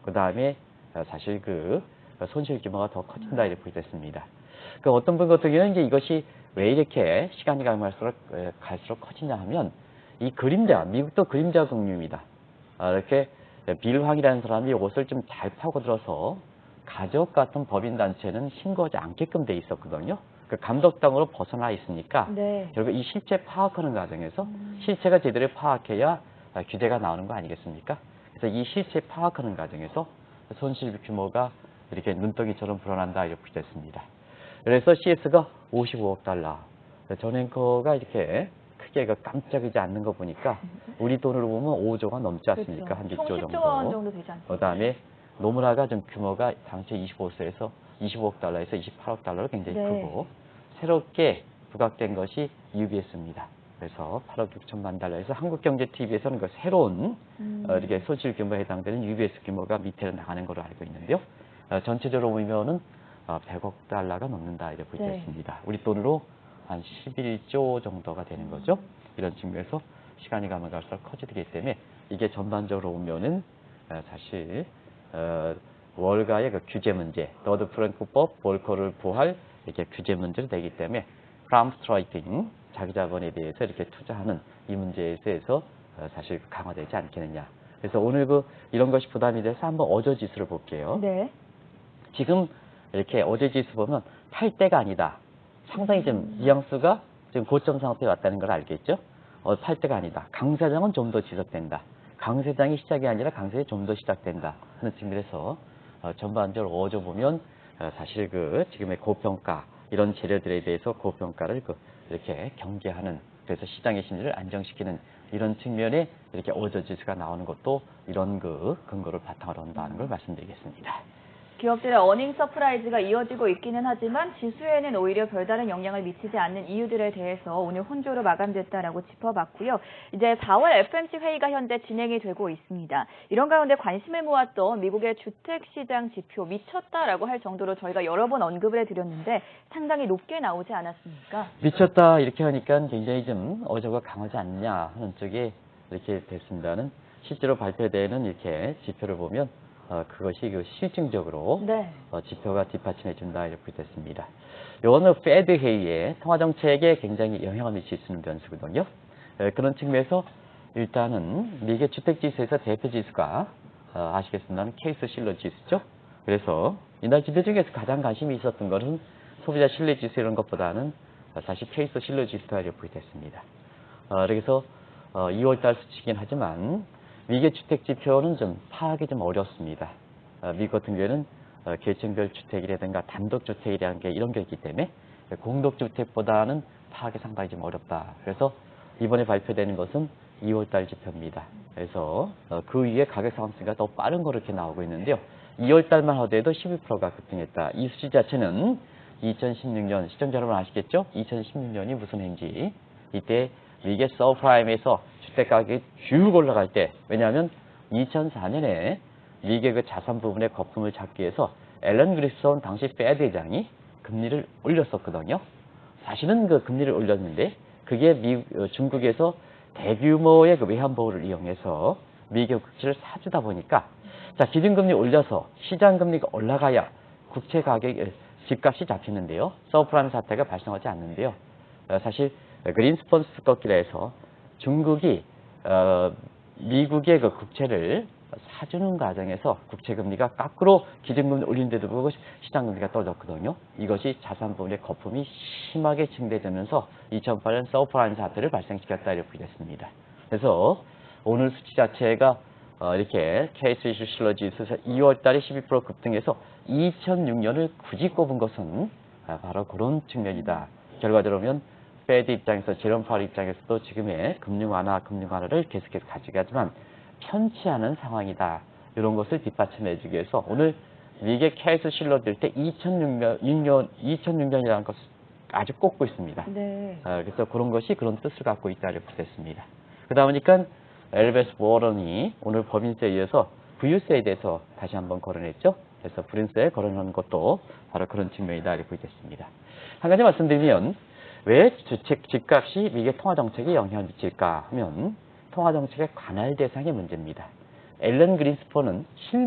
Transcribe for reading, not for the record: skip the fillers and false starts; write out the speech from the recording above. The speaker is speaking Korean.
그 다음에 사실 그 손실 규모가 더 커진다 이렇게 보겠습니다. 그 어떤 분 같은 경우는 이제 이것이 왜 이렇게 시간이 갈수록 커지냐 하면 이 그림자, 미국도 그림자 금융입니다. 이렇게 빌 황이라는 사람이 이것을 좀 잘 파고들어서 가족 같은 법인단체는 신고하지 않게끔 돼 있었거든요. 그 감독당으로 벗어나 있으니까 네. 결국 이 실체 파악하는 과정에서 실체가 제대로 파악해야 규제가 나오는 거 아니겠습니까? 그래서 이 실체 파악하는 과정에서 손실 규모가 이렇게 눈덩이처럼 불어난다 이렇게 됐습니다. 그래서 CS가 55억 달러. 전 앵커가 이렇게 크게 깜짝이지 않는 거 보니까 우리 돈으로 보면 5조가 넘지 않습니까? 그렇죠. 한 총 6조 10조 원 정도. 정도 되지 않습니까? 그 다음에 노무라가 좀 규모가 당시 25세에서 25억 달러에서 28억 달러로 굉장히 네. 크고 새롭게 부각된 것이 UBS입니다. 그래서 8억 6천만 달러에서 한국경제TV에서는 그 새로운 이렇게 손실 규모에 해당되는 UBS 규모가 밑으로 나가는 걸로 알고 있는데요. 전체적으로 보면은 100억 달러가 넘는다 이렇게 보고 네. 있습니다. 우리 돈으로 한 11조 정도가 되는 거죠. 이런 측면에서 시간이 가면 갈수록 커지기 때문에 이게 전반적으로 보면은 사실 월가의 그 규제 문제, 더드 프랭크법, 볼커를 부활 이렇게 규제 문제로 되기 때문에 프람스트라이팅 자기 자본에 대해서 이렇게 투자하는 이 문제에 대해서 사실 강화되지 않겠느냐. 그래서 오늘 이런 것이 부담이 돼서 한번 어제 지수를 볼게요. 네. 지금 이렇게 어제 지수 보면 팔 때가 아니다. 상당히 좀 뉘앙스가 지금 고점 상태에 왔다는 걸 알겠죠? 팔 때가 아니다. 강세장은 좀 더 지속된다. 강세장이 시작이 아니라 강세에 좀 더 시작된다 하는 측면에서 전반적으로 어제 보면 사실 지금의 고평가 이런 재료들에 대해서 고평가를 이렇게 경계하는 그래서 시장의 심리를 안정시키는 이런 측면에 이렇게 어제 지수가 나오는 것도 이런 근거를 바탕으로 한다는 걸 말씀드리겠습니다. 기업들의 어닝 서프라이즈가 이어지고 있기는 하지만 지수에는 오히려 별다른 영향을 미치지 않는 이유들에 대해서 오늘 혼조로 마감됐다라고 짚어봤고요. 이제 4월 FOMC 회의가 현재 진행이 되고 있습니다. 이런 가운데 관심을 모았던 미국의 주택시장 지표 미쳤다라고 할 정도로 저희가 여러 번 언급을 해드렸는데 상당히 높게 나오지 않았습니까? 미쳤다 이렇게 하니까 굉장히 좀 어제가 강하지 않냐 하는 쪽에 이렇게 됐습니다는 실제로 발표되는 이렇게 지표를 보면 그것이 실증적으로 네. 지표가 뒷받침해 준다 이렇게 됐습니다. 이거는 페드 회의에 통화정책에 굉장히 영향을 미칠 수 있는 변수거든요. 그런 측면에서 일단은 미국의 주택지수에서 대표 지수가 아시겠습니다만 케이스 실러 지수죠. 그래서 이날 지표 중에서 가장 관심이 있었던 것은 소비자 신뢰 지수 이런 것보다는 사실 케이스 실러 지수가 이렇게 됐습니다. 그래서 2월달 수치긴 하지만 미국의 주택 지표는 좀 파악이 좀 어렵습니다. 미국 같은 경우에는 계층별 주택이라든가 단독주택이라는 게 이런 게 있기 때문에 공동주택보다는 파악이 상당히 좀 어렵다. 그래서 이번에 발표되는 것은 2월달 지표입니다. 그래서 그 위에 가격 상승세가 더 빠른 거로 이렇게 나오고 있는데요. 2월달만 하더라도 12%가 급등했다. 이 수치 자체는 2016년, 시청자 여러분 아시겠죠? 2016년이 무슨 해인지. 이때 미국의 서프라임에서 주택 가격이 쭉 올라갈 때, 왜냐하면 2004년에 미국의 자산 부분의 거품을 잡기 위해서 앨런 그리스온 당시 페드 의장이 금리를 올렸었거든요. 사실은 금리를 올렸는데 그게 중국에서 대규모의 외환 보호를 이용해서 미국 국채를 사주다 보니까 자 기준금리 올려서 시장금리가 올라가야 국채 가격, 집값이 잡히는데요. 서프라임 사태가 발생하지 않는데요. 사실 그린스펀스 꺾기라 해서 중국이 미국의 국채를 사주는 과정에서 국채금리가 거꾸로 기준금리 올린데도 불구하고 시장금리가 떨어졌거든요. 이것이 자산 부분의 거품이 심하게 증대되면서 2008년 서프라임 사태를 발생시켰다 이렇게 됐습니다. 그래서 오늘 수치 자체가 이렇게 케이스 이슈 실러 지수에서 2월 달에 12% 급등해서 2006년을 굳이 꼽은 것은 바로 그런 측면이다. 결과적으로 보면 페드 입장에서 제롬 파월 입장에서도 지금의 금융 완화를 계속해서 가져가지만 편치 않은 상황이다. 이런 것을 뒷받침해 주기 위해서 오늘 미국의 케이스 실러 될 때 2006년이라는 것을 아주 꼽고 있습니다. 네. 그래서 그런 것이 그런 뜻을 갖고 있다 이렇게 됐습니다. 그러다 보니까 엘베스 워런이 오늘 법인세에 의해서 부유세에 대해서 다시 한번 거론했죠. 그래서 부인세에 거론한 것도 바로 그런 측면이다 이렇게 됐습니다. 한 가지 말씀드리면 왜 주택 집값이 미국의 통화정책에 영향을 미칠까 하면 통화정책의 관할 대상의 문제입니다. 앨런 그린스폰은 실물